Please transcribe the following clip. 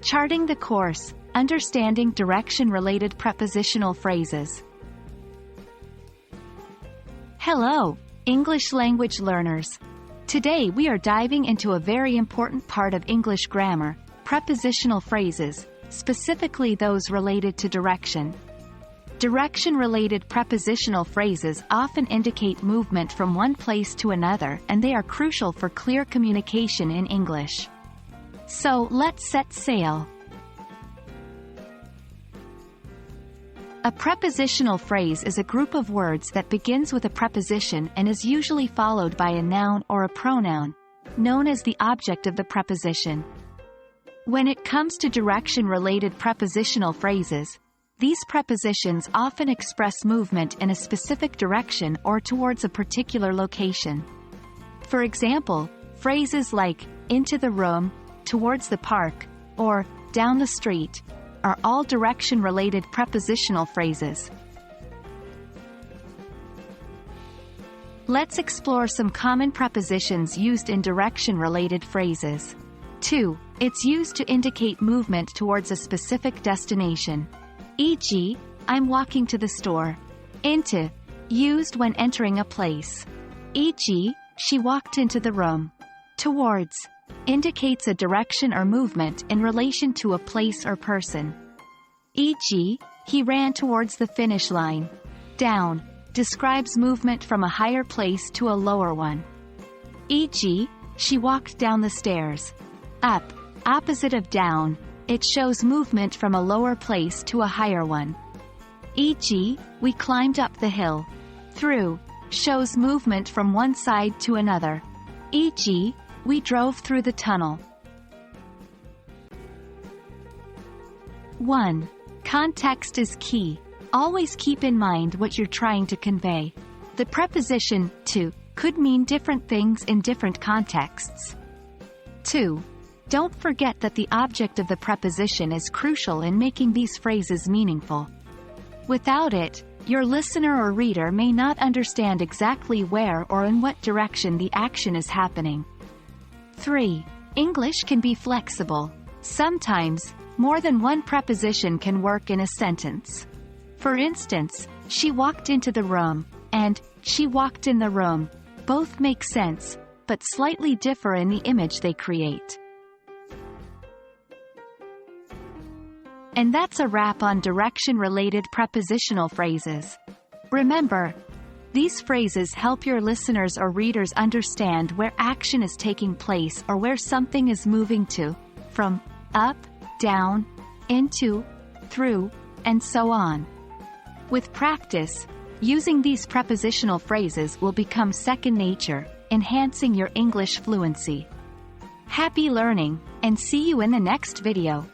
Charting the course, understanding direction-related prepositional phrases. Hello, English language learners. Today we are diving into a very important part of English grammar, prepositional phrases, specifically those related to direction. Direction-related prepositional phrases often indicate movement from one place to another, and they are crucial for clear communication in English. So, let's set sail. A prepositional phrase is a group of words that begins with a preposition and is usually followed by a noun or a pronoun, known as the object of the preposition. When it comes to direction-related prepositional phrases, these prepositions often express movement in a specific direction or towards a particular location. For example, phrases like, into the room, towards the park, or, down the street, are all direction-related prepositional phrases. Let's explore some common prepositions used in direction-related phrases. 2. It's used to indicate movement towards a specific destination. E.g., I'm walking to the store. Into, used when entering a place. E.g., she walked into the room. Towards, indicates a direction or movement in relation to a place or person. E.g., he ran towards the finish line. Down, describes movement from a higher place to a lower one. E.g., she walked down the stairs. Up, opposite of down, it shows movement from a lower place to a higher one. E.g., we climbed up the hill. Through, shows movement from one side to another. E.g., we drove through the tunnel. 1. Context is key. Always keep in mind what you're trying to convey. The preposition to could mean different things in different contexts. 2. Don't forget that the object of the preposition is crucial in making these phrases meaningful. Without it, your listener or reader may not understand exactly where or in what direction the action is happening. 3. English can be flexible. Sometimes, more than one preposition can work in a sentence. For instance, she walked into the room, and she walked in the room. Both make sense, but slightly differ in the image they create. And that's a wrap on direction-related prepositional phrases. Remember, these phrases help your listeners or readers understand where action is taking place or where something is moving to, from up, down, into, through, and so on. With practice, using these prepositional phrases will become second nature, enhancing your English fluency. Happy learning, and see you in the next video.